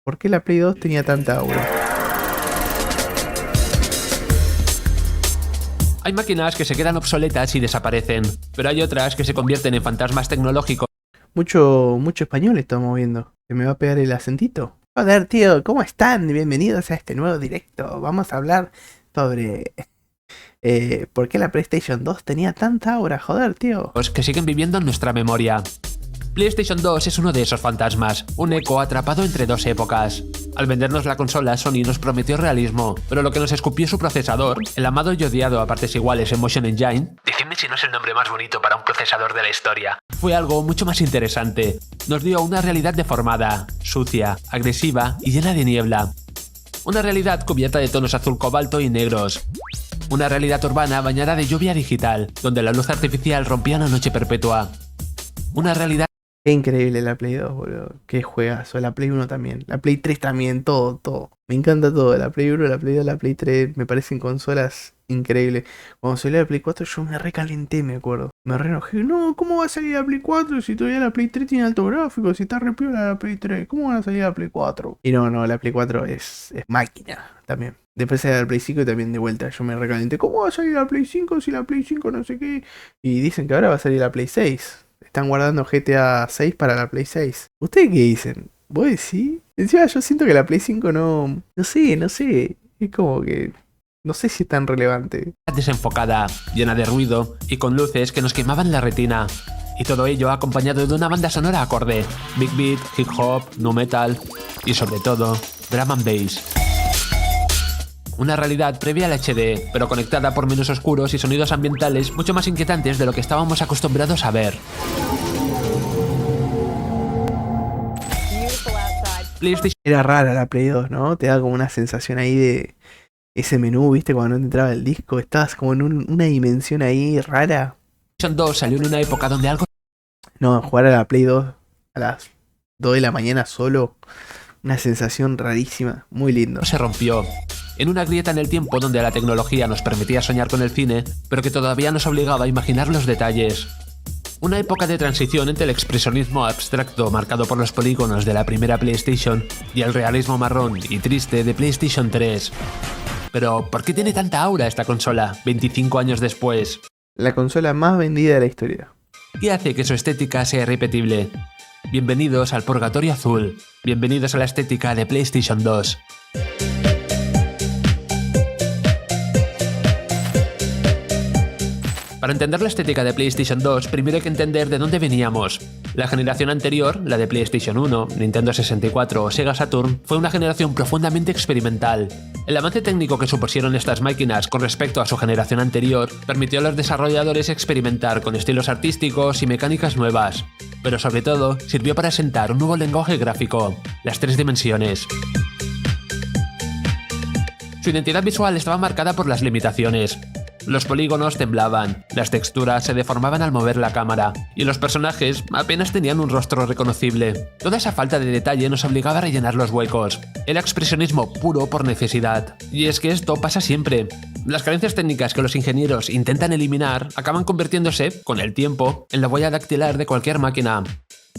¿Por qué la Play 2 tenía tanta aura? Hay máquinas que se quedan obsoletas y desaparecen, pero hay otras que se convierten en fantasmas tecnológicos. Mucho español estamos viendo. ¿Se me va a pegar el acentito? Joder, tío, ¿cómo están? Bienvenidos a este nuevo directo. Vamos a hablar sobre... ¿por qué la PlayStation 2 tenía tanta aura? Joder, tío. Que siguen viviendo en nuestra memoria. PlayStation 2 es uno de esos fantasmas, un eco atrapado entre dos épocas. Al vendernos la consola, Sony nos prometió realismo, pero lo que nos escupió su procesador, el amado y odiado a partes iguales Emotion Engine, decidme si no es el nombre más bonito para un procesador de la historia, fue algo mucho más interesante. Nos dio una realidad deformada, sucia, agresiva y llena de niebla. Una realidad cubierta de tonos azul cobalto y negros. Una realidad urbana bañada de lluvia digital, donde la luz artificial rompía la noche perpetua. Una realidad... Qué increíble la Play 2, boludo. Qué juegazo. La Play 1 también. La Play 3 también. Todo. Me encanta todo. La Play 1, la Play 2, la Play 3. Me parecen consolas increíbles. Cuando salió la Play 4 yo me recalenté, me acuerdo. Me re enojé. No, ¿cómo va a salir la Play 4 si todavía la Play 3 tiene alto gráfico? Si está re piola la Play 3. ¿Cómo van a salir la Play 4? Y no, la Play 4 es máquina también. Después salió la Play 5 y también de vuelta. Yo me recalenté. ¿Cómo va a salir la Play 5 si la Play 5 no sé qué? Y dicen que ahora va a salir la Play 6. Están guardando GTA 6 para la Play 6. ¿Ustedes qué dicen? ¿Vos decís? Encima yo siento que la Play 5 no sé. Es como que... No sé si es tan relevante. desenfocada, llena de ruido y con luces que nos quemaban la retina. Y todo ello acompañado de una banda sonora acorde. Big beat, hip hop, nu metal y sobre todo, drum and bass. Una realidad previa al HD, pero conectada por menús oscuros y sonidos ambientales mucho más inquietantes de lo que estábamos acostumbrados a ver. PlayStation Era rara la Play 2, ¿no? Te da como una sensación ahí de... Ese menú, ¿viste? Cuando no te entraba el disco, estabas como en una dimensión ahí rara. 2 salió en una época donde algo... No, jugar a la Play 2 a las 2 de la mañana solo. Una sensación rarísima, muy lindo. se rompió. En una grieta en el tiempo donde la tecnología nos permitía soñar con el cine, pero que todavía nos obligaba a imaginar los detalles. Una época de transición entre el expresionismo abstracto marcado por los polígonos de la primera PlayStation y el realismo marrón y triste de PlayStation 3. Pero, ¿por qué tiene tanta aura esta consola, 25 años después? La consola más vendida de la historia. ¿Qué hace que su estética sea irrepetible? Bienvenidos al Purgatorio Azul. Bienvenidos a la estética de PlayStation 2. Para entender la estética de PlayStation 2, primero hay que entender de dónde veníamos. La generación anterior, la de PlayStation 1, Nintendo 64 o Sega Saturn, fue una generación profundamente experimental. El avance técnico que supusieron estas máquinas con respecto a su generación anterior permitió a los desarrolladores experimentar con estilos artísticos y mecánicas nuevas, pero sobre todo sirvió para sentar un nuevo lenguaje gráfico, las 3 dimensiones. Su identidad visual estaba marcada por las limitaciones. Los polígonos temblaban, las texturas se deformaban al mover la cámara, y los personajes apenas tenían un rostro reconocible. Toda esa falta de detalle nos obligaba a rellenar los huecos. Era expresionismo puro por necesidad. Y es que esto pasa siempre. Las carencias técnicas que los ingenieros intentan eliminar acaban convirtiéndose, con el tiempo, en la huella dactilar de cualquier máquina.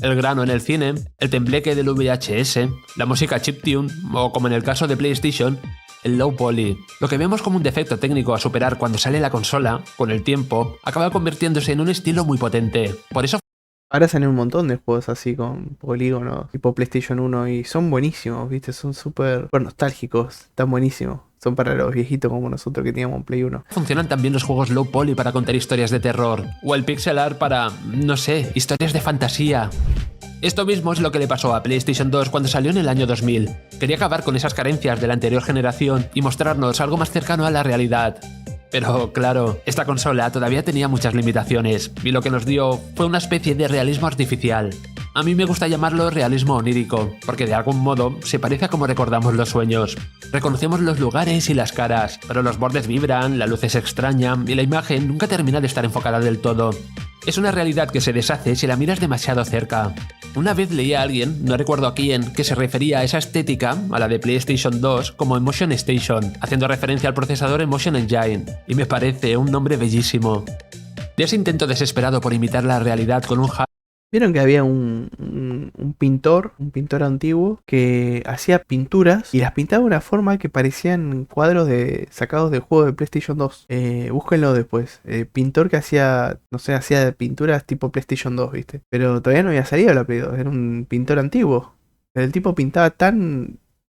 El grano en el cine, el tembleque del VHS, la música chiptune, o como en el caso de PlayStation, el low poly. Lo que vemos como un defecto técnico a superar cuando sale la consola, con el tiempo, acaba convirtiéndose en un estilo muy potente. Por eso Ahora salen un montón de juegos así con polígonos, tipo PlayStation 1, y son buenísimos, ¿viste? Son súper nostálgicos, están buenísimos. Son para los viejitos como nosotros que teníamos un Play 1. funcionan también los juegos low poly para contar historias de terror, o el pixel art para, no sé, historias de fantasía. Esto mismo es lo que le pasó a PlayStation 2 cuando salió en el año 2000. Quería acabar con esas carencias de la anterior generación y mostrarnos algo más cercano a la realidad. Pero, claro, esta consola todavía tenía muchas limitaciones, y lo que nos dio fue una especie de realismo artificial. A mí me gusta llamarlo realismo onírico, porque de algún modo se parece a cómo recordamos los sueños. Reconocemos los lugares y las caras, pero los bordes vibran, la luz es extraña, y la imagen nunca termina de estar enfocada del todo. Es una realidad que se deshace si la miras demasiado cerca. Una vez leí a alguien, no recuerdo a quién, que se refería a esa estética, a la de PlayStation 2, como Emotion Station, haciendo referencia al procesador Emotion Engine, y me parece un nombre bellísimo. De ese intento desesperado por imitar la realidad con un Vieron que había un pintor antiguo, que hacía pinturas y las pintaba de una forma que parecían cuadros sacados de juegos de PlayStation 2. Búsquenlo después. Pintor que hacía, no sé, hacía pinturas tipo PlayStation 2, ¿viste? Pero todavía no había salido la Play 2, era un pintor antiguo. Pero el tipo pintaba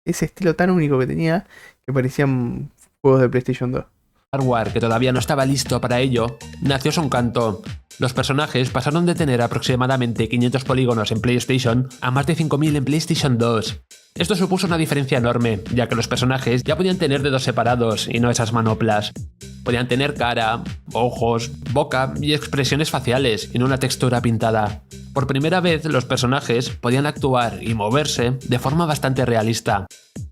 ese estilo tan único que tenía, que parecían juegos de PlayStation 2. Hardware que todavía no estaba listo para ello, nació su encanto. Los personajes pasaron de tener aproximadamente 500 polígonos en PlayStation a más de 5000 en PlayStation 2. Esto supuso una diferencia enorme, ya que los personajes ya podían tener dedos separados y no esas manoplas. Podían tener cara, ojos, boca y expresiones faciales y no una textura pintada. Por primera vez los personajes podían actuar y moverse de forma bastante realista.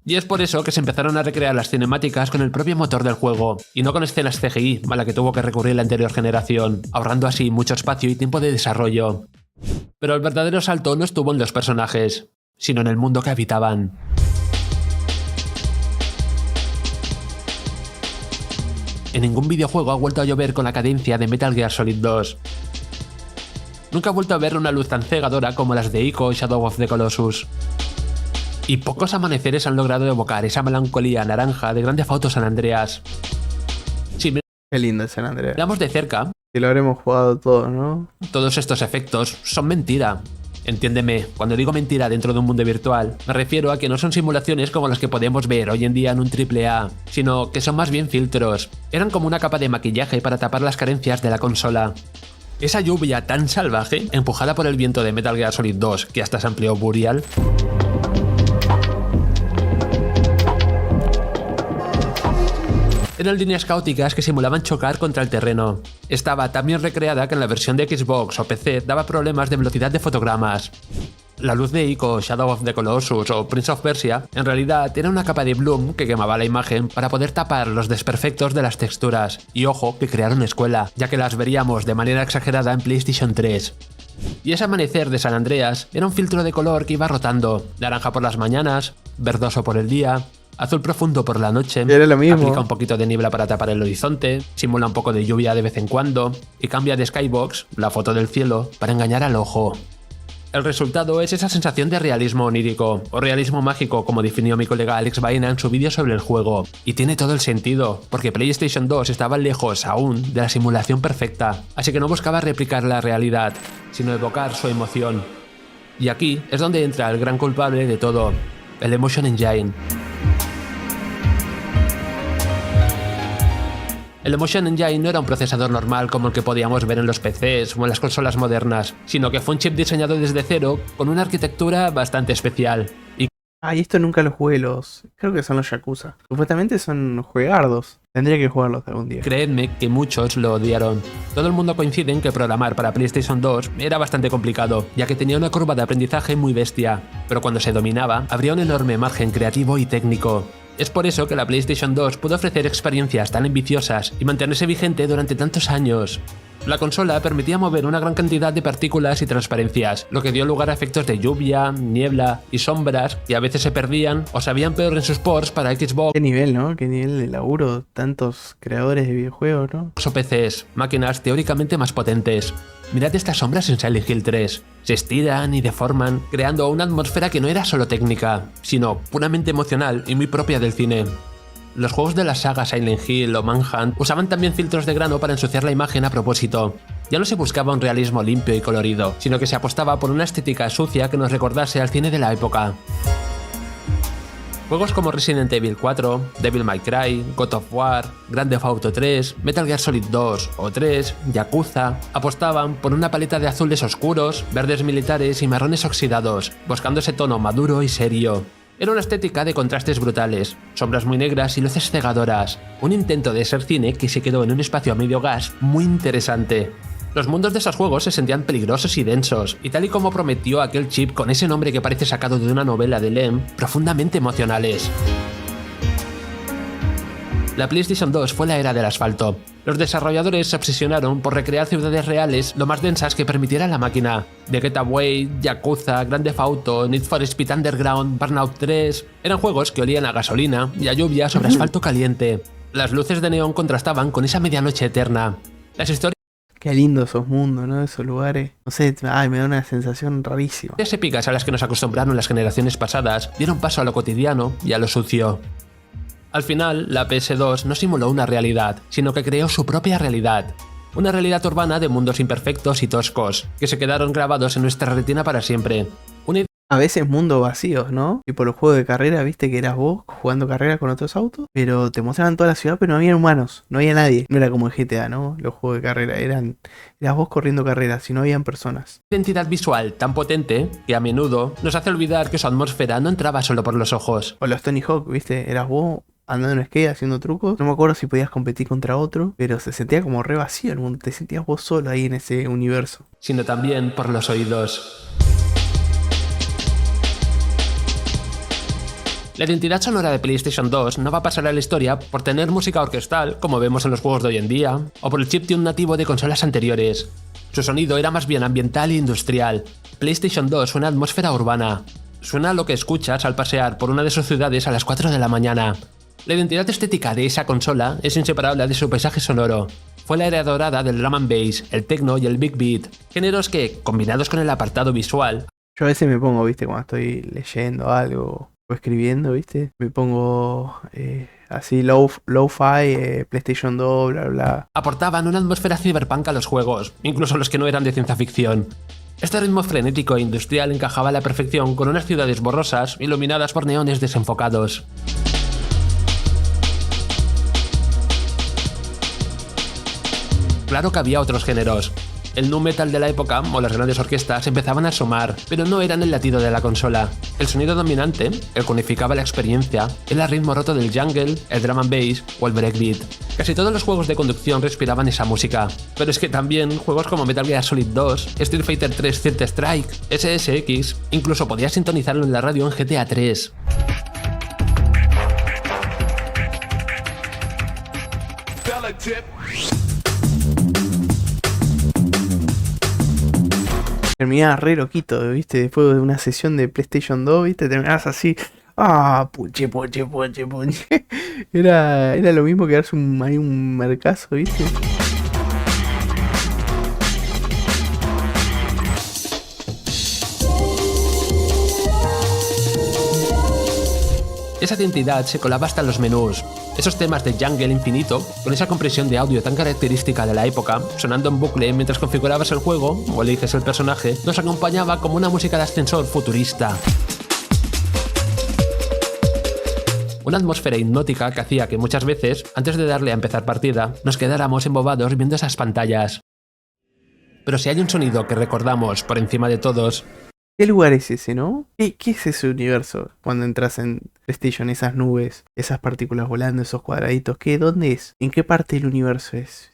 Y es por eso que se empezaron a recrear las cinemáticas con el propio motor del juego, y no con escenas CGI a la que tuvo que recurrir la anterior generación, ahorrando así mucho espacio y tiempo de desarrollo. Pero el verdadero salto no estuvo en los personajes, sino en el mundo que habitaban. En ningún videojuego ha vuelto a llover con la cadencia de Metal Gear Solid 2. Nunca he vuelto a ver una luz tan cegadora como las de Ico y Shadow of the Colossus. Y pocos amaneceres han logrado evocar esa melancolía naranja de Grand Theft Auto San Andreas. Si Qué lindo San Andreas. miramos de cerca, Que lo habremos jugado todo, ¿no? todos estos efectos son mentira. Entiéndeme, cuando digo mentira dentro de un mundo virtual, me refiero a que no son simulaciones como las que podemos ver hoy en día en un AAA, sino que son más bien filtros. Eran como una capa de maquillaje para tapar las carencias de la consola. Esa lluvia tan salvaje, empujada por el viento de Metal Gear Solid 2, que hasta se amplió Burial, eran líneas caóticas que simulaban chocar contra el terreno. Estaba tan bien recreada que en la versión de Xbox o PC daba problemas de velocidad de fotogramas. La luz de Ico, Shadow of the Colossus o Prince of Persia en realidad era una capa de bloom que quemaba la imagen para poder tapar los desperfectos de las texturas. Y ojo, que crearon escuela, ya que las veríamos de manera exagerada en PlayStation 3. Y ese amanecer de San Andreas era un filtro de color que iba rotando, naranja por las mañanas, verdoso por el día, azul profundo por la noche, Era lo mismo. aplica un poquito de niebla para tapar el horizonte, simula un poco de lluvia de vez en cuando y cambia de skybox, la foto del cielo, para engañar al ojo. El resultado es esa sensación de realismo onírico, o realismo mágico como definió mi colega Alex Baena en su vídeo sobre el juego. Y tiene todo el sentido, porque PlayStation 2 estaba lejos aún de la simulación perfecta, así que no buscaba replicar la realidad, sino evocar su emoción. Y aquí es donde entra el gran culpable de todo, el Emotion Engine. El Emotion Engine no era un procesador normal como el que podíamos ver en los PCs o en las consolas modernas, sino que fue un chip diseñado desde cero con una arquitectura bastante especial. Y Y esto nunca lo jugué creo que son los Yakuza. Supuestamente son juegardos. Tendría que jugarlos algún día. créanme que muchos lo odiaron. Todo el mundo coincide en que programar para PlayStation 2 era bastante complicado, ya que tenía una curva de aprendizaje muy bestia, pero cuando se dominaba, habría un enorme margen creativo y técnico. Es por eso que la PlayStation 2 pudo ofrecer experiencias tan ambiciosas y mantenerse vigente durante tantos años. La consola permitía mover una gran cantidad de partículas y transparencias, lo que dio lugar a efectos de lluvia, niebla y sombras que a veces se perdían o sabían peor en sus ports para Xbox Qué nivel, ¿no? Qué nivel de laburo. Tantos creadores de videojuegos, ¿no? o PCs, máquinas teóricamente más potentes. Mirad estas sombras en Silent Hill 3. Se estiran y deforman, creando una atmósfera que no era solo técnica, sino puramente emocional y muy propia del cine. Los juegos de la saga Silent Hill o Manhunt usaban también filtros de grano para ensuciar la imagen a propósito. Ya no se buscaba un realismo limpio y colorido, sino que se apostaba por una estética sucia que nos recordase al cine de la época. Juegos como Resident Evil 4, Devil May Cry, God of War, Grand Theft Auto 3, Metal Gear Solid 2 o 3, Yakuza, apostaban por una paleta de azules oscuros, verdes militares y marrones oxidados, buscando ese tono maduro y serio. Era una estética de contrastes brutales, sombras muy negras y luces cegadoras, un intento de ser cine que se quedó en un espacio a medio gas muy interesante. Los mundos de esos juegos se sentían peligrosos y densos, y tal y como prometió aquel chip con ese nombre que parece sacado de una novela de Lem, profundamente emocionales. La PlayStation 2 fue la era del asfalto. Los desarrolladores se obsesionaron por recrear ciudades reales lo más densas que permitiera la máquina. The Getaway, Yakuza, Grand Theft Auto, Need for Speed Underground, Burnout 3... eran juegos que olían a gasolina y a lluvia sobre asfalto caliente. Las luces de neón contrastaban con esa medianoche eterna. Las historias Qué lindo esos mundos, ¿no? Esos lugares. No sé, ay, me da una sensación rarísima. Las épicas a las que nos acostumbraron las generaciones pasadas dieron paso a lo cotidiano y a lo sucio. Al final, la PS2 no simuló una realidad, sino que creó su propia realidad. Una realidad urbana de mundos imperfectos y toscos, que se quedaron grabados en nuestra retina para siempre. A veces mundos vacíos, ¿no? Y por los juegos de carrera, viste que eras vos jugando carrera con otros autos, pero te mostraban toda la ciudad, pero no había humanos, no había nadie. No era como en GTA, ¿no? Los juegos de carrera eras vos corriendo carreras, y no habían personas. Identidad visual tan potente que a menudo nos hace olvidar que su atmósfera no entraba solo por los ojos. O los Tony Hawk, viste, eras vos andando en skate haciendo trucos. No me acuerdo si podías competir contra otro, pero se sentía como re vacío el mundo, te sentías vos solo ahí en ese universo. Sino también por los oídos. La identidad sonora de PlayStation 2 no va a pasar a la historia por tener música orquestal, como vemos en los juegos de hoy en día, o por el chiptune nativo de consolas anteriores. Su sonido era más bien ambiental e industrial. PlayStation 2 suena a atmósfera urbana. Suena a lo que escuchas al pasear por una de sus ciudades a las 4 de la mañana. La identidad estética de esa consola es inseparable de su paisaje sonoro. Fue la era dorada del drum and bass, el techno y el big beat, géneros que, combinados con el apartado visual... Yo a veces me pongo, viste, cuando estoy leyendo algo o escribiendo, viste, me pongo así low-fi, PlayStation 2, bla bla. Aportaban una atmósfera cyberpunk a los juegos, incluso los que no eran de ciencia ficción. Este ritmo frenético e industrial encajaba a la perfección con unas ciudades borrosas, iluminadas por neones desenfocados. Claro que había otros géneros. El nu metal de la época o las grandes orquestas empezaban a asomar, pero no eran el latido de la consola. El sonido dominante, el que unificaba la experiencia, era el ritmo roto del jungle, el drum and bass o el breakbeat. Casi todos los juegos de conducción respiraban esa música, pero es que también juegos como Metal Gear Solid 2, Street Fighter 3 Third Strike, SSX, incluso podías sintonizarlo en la radio en GTA 3. Terminabas re loquito, viste, después de una sesión de PlayStation 2, viste, terminabas así, puche. Era lo mismo que darse un mercazo, viste. Esa identidad se colaba hasta en los menús. Esos temas de jungle infinito, con esa compresión de audio tan característica de la época, sonando en bucle mientras configurabas el juego o eliges el personaje, nos acompañaba como una música de ascensor futurista. Una atmósfera hipnótica que hacía que muchas veces, antes de darle a empezar partida, nos quedáramos embobados viendo esas pantallas. Pero si hay un sonido que recordamos por encima de todos... ¿Qué lugar es ese, no? ¿Qué es ese universo cuando entras en PlayStation? Esas nubes, esas partículas volando, esos cuadraditos. ¿Dónde es? ¿En qué parte del universo es?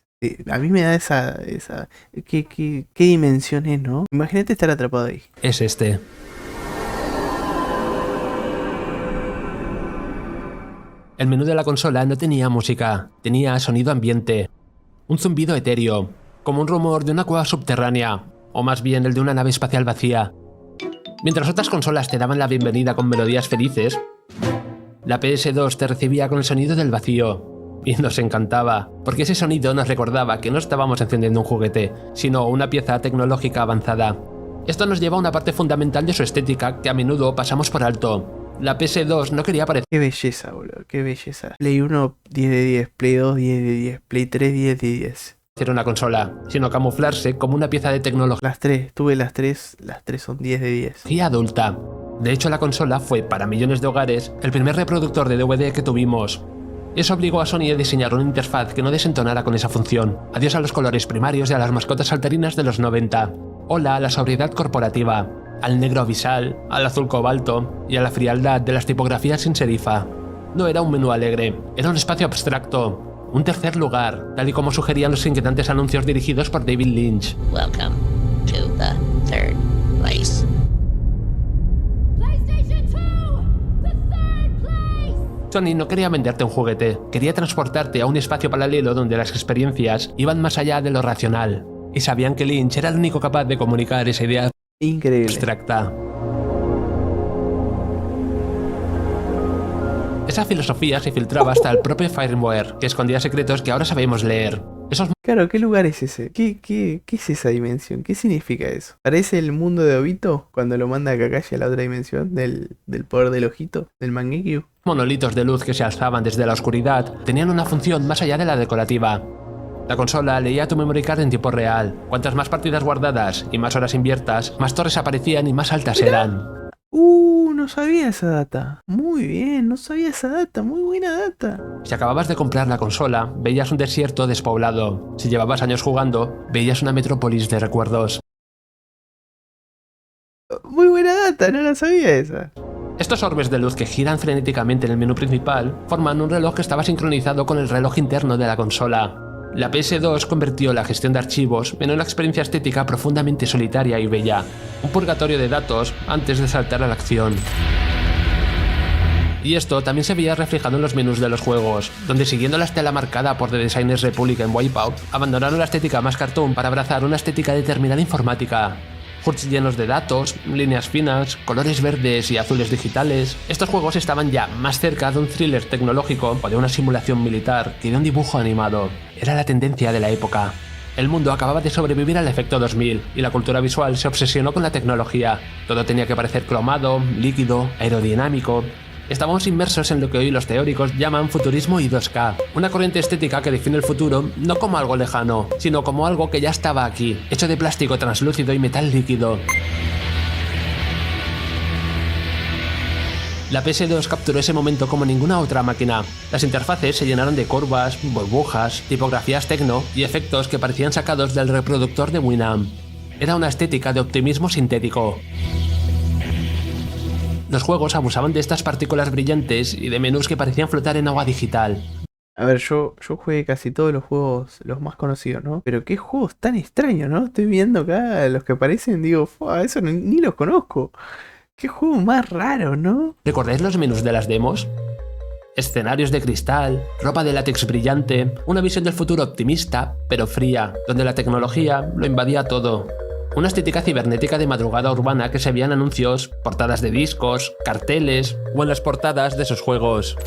A mí me da esa ¿qué dimensión es, no? Imagínate estar atrapado ahí. Es este. El menú de la consola no tenía música, tenía sonido ambiente. Un zumbido etéreo, como un rumor de una cueva subterránea, o más bien el de una nave espacial vacía. Mientras otras consolas te daban la bienvenida con melodías felices, la PS2 te recibía con el sonido del vacío. Y nos encantaba, porque ese sonido nos recordaba que no estábamos encendiendo un juguete, sino una pieza tecnológica avanzada. Esto nos lleva a una parte fundamental de su estética que a menudo pasamos por alto. La PS2 no quería parecer... Qué belleza, boludo, qué belleza. Play 1, 10 de 10, Play 2, 10 de 10, Play 3, 10 de 10. Era una consola, sino camuflarse como una pieza de tecnología. Las tres son 10 de 10. Y adulta. De hecho, la consola fue, para millones de hogares, el primer reproductor de DVD que tuvimos. Eso obligó a Sony a diseñar una interfaz que no desentonara con esa función. Adiós a los colores primarios y a las mascotas saltarinas de los 90. Hola a la sobriedad corporativa, al negro abisal, al azul cobalto y a la frialdad de las tipografías sin serifa. No era un menú alegre, era un espacio abstracto. Un tercer lugar, tal y como sugerían los inquietantes anuncios dirigidos por David Lynch. Welcome to the third place. PlayStation 2, the third place. Sony no quería venderte un juguete, quería transportarte a un espacio paralelo donde las experiencias iban más allá de lo racional. Y sabían que Lynch era el único capaz de comunicar esa idea increíble, abstracta. Esa filosofía se filtraba hasta el propio firmware, que escondía secretos que ahora sabemos leer. Claro, ¿qué lugar es ese? ¿Qué es esa dimensión? ¿Qué significa eso? ¿Parece el mundo de Obito cuando lo manda a Kakashi a la otra dimensión del poder del ojito, del Mangekyo? Monolitos de luz que se alzaban desde la oscuridad tenían una función más allá de la decorativa. La consola leía tu memory card en tiempo real. Cuantas más partidas guardadas y más horas inviertas, más torres aparecían y más altas eran. No sabía esa data. Muy bien, no sabía esa data. Muy buena data. Si acababas de comprar la consola, veías un desierto despoblado. Si llevabas años jugando, veías una metrópolis de recuerdos. Muy buena data, no la sabía esa. Estos orbes de luz que giran frenéticamente en el menú principal forman un reloj que estaba sincronizado con el reloj interno de la consola. La PS2 convirtió la gestión de archivos en una experiencia estética profundamente solitaria y bella, un purgatorio de datos antes de saltar a la acción. Y esto también se veía reflejado en los menús de los juegos, donde siguiendo la estela marcada por The Designers Republic en Wipeout, abandonaron la estética más cartoon para abrazar una estética determinada informática. HUDs llenos de datos, líneas finas, colores verdes y azules digitales. Estos juegos estaban ya más cerca de un thriller tecnológico o de una simulación militar que de un dibujo animado. Era la tendencia de la época. El mundo acababa de sobrevivir al efecto 2000 y la cultura visual se obsesionó con la tecnología. Todo tenía que parecer cromado, líquido, aerodinámico. Estábamos inmersos en lo que hoy los teóricos llaman futurismo y 2K, una corriente estética que define el futuro no como algo lejano, sino como algo que ya estaba aquí, hecho de plástico translúcido y metal líquido. La PS2 capturó ese momento como ninguna otra máquina. Las interfaces se llenaron de curvas, burbujas, tipografías techno y efectos que parecían sacados del reproductor de Winamp. Era una estética de optimismo sintético. Los juegos abusaban de estas partículas brillantes y de menús que parecían flotar en agua digital. A ver, yo jugué casi todos los juegos, los más conocidos, ¿no? Pero qué juegos tan extraños, ¿no? Estoy viendo acá los que aparecen, digo, eso ni los conozco. Qué juego más raro, ¿no? ¿Recordáis los menús de las demos? Escenarios de cristal, ropa de látex brillante, una visión del futuro optimista, pero fría, donde la tecnología lo invadía todo. Una estética cibernética de madrugada urbana que se veía en anuncios, portadas de discos, carteles o en las portadas de sus juegos.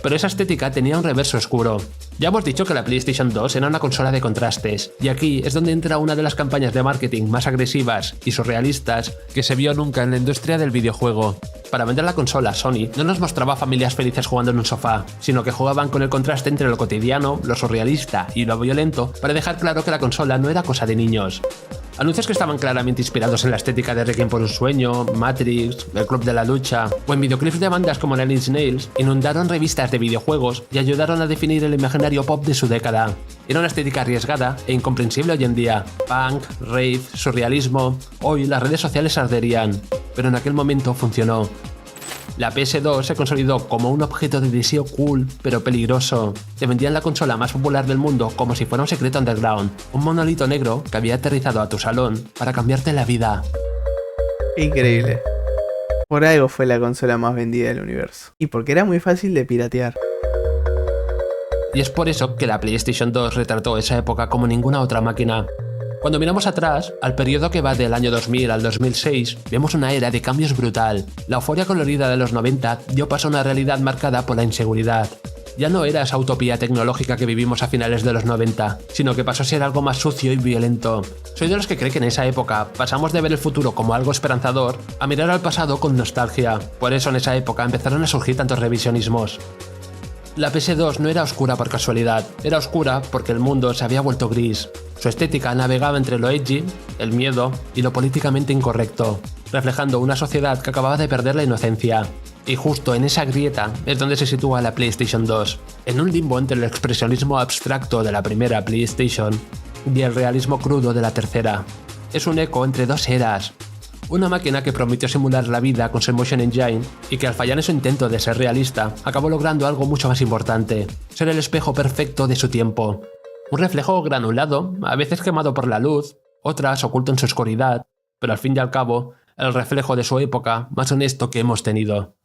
Pero esa estética tenía un reverso oscuro. Ya hemos dicho que la PlayStation 2 era una consola de contrastes, y aquí es donde entra una de las campañas de marketing más agresivas y surrealistas que se vio nunca en la industria del videojuego. Para vender la consola, Sony no nos mostraba familias felices jugando en un sofá, sino que jugaban con el contraste entre lo cotidiano, lo surrealista y lo violento para dejar claro que la consola no era cosa de niños. Anuncios que estaban claramente inspirados en la estética de Requiem por un sueño, Matrix, El Club de la Lucha o en videoclips de bandas como Nine Inch Nails inundaron revistas de videojuegos y ayudaron a definir el imaginario pop de su década. Era una estética arriesgada e incomprensible hoy en día. Punk, rave, surrealismo. Hoy las redes sociales arderían, pero en aquel momento funcionó. La PS2 se consolidó como un objeto de deseo cool, pero peligroso. Te vendían la consola más popular del mundo como si fuera un secreto underground, un monolito negro que había aterrizado a tu salón para cambiarte la vida. Increíble. Por algo fue la consola más vendida del universo. Y porque era muy fácil de piratear. Y es por eso que la PlayStation 2 retrató esa época como ninguna otra máquina. Cuando miramos atrás, al periodo que va del año 2000 al 2006, vemos una era de cambios brutal. La euforia colorida de los 90 dio paso a una realidad marcada por la inseguridad. Ya no era esa utopía tecnológica que vivimos a finales de los 90, sino que pasó a ser algo más sucio y violento. Soy de los que cree que en esa época pasamos de ver el futuro como algo esperanzador a mirar al pasado con nostalgia. Por eso en esa época empezaron a surgir tantos revisionismos. La PS2 no era oscura por casualidad, era oscura porque el mundo se había vuelto gris. Su estética navegaba entre lo edgy, el miedo y lo políticamente incorrecto, reflejando una sociedad que acababa de perder la inocencia. Y justo en esa grieta es donde se sitúa la PlayStation 2, en un limbo entre el expresionismo abstracto de la primera PlayStation y el realismo crudo de la tercera. Es un eco entre dos eras. Una máquina que prometió simular la vida con su Emotion Engine y que al fallar en su intento de ser realista, acabó logrando algo mucho más importante, ser el espejo perfecto de su tiempo. Un reflejo granulado, a veces quemado por la luz, otras oculto en su oscuridad, pero al fin y al cabo, el reflejo de su época más honesto que hemos tenido.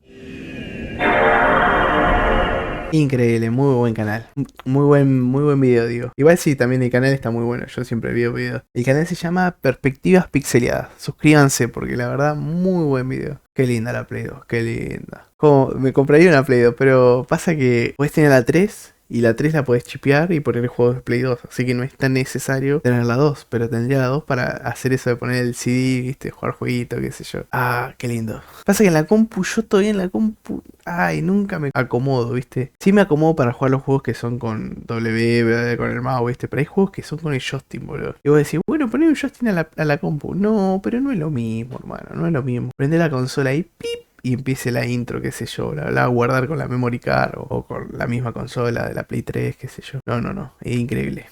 Increíble, muy buen canal. Muy buen video, digo. Igual sí, también el canal está muy bueno. Yo siempre veo videos. El canal se llama Perspectivas Pixeleadas. Suscríbanse porque la verdad, muy buen video. Qué linda la Play 2, qué linda. Como me compraría una Play 2, pero pasa que puedes tener la 3 Y la 3 la podés chipear y poner juegos de Play 2. Así que no es tan necesario tener la 2. Pero tendría la 2 para hacer eso de poner el CD, viste, jugar jueguito, qué sé yo. Ah, qué lindo. Pasa que en la compu, yo todavía en la compu, ay, nunca me acomodo, viste. Sí me acomodo para jugar los juegos que son con W, con el mouse, viste. Pero hay juegos que son con el joystick, boludo. Y vos decís, bueno, poné un joystick a la compu. No, pero no es lo mismo, hermano, no es lo mismo. Prende la consola y pip. Y empiece la intro, qué sé yo, bla, bla, guardar con la memory card o con la misma consola de la Play 3, qué sé yo. No, es increíble.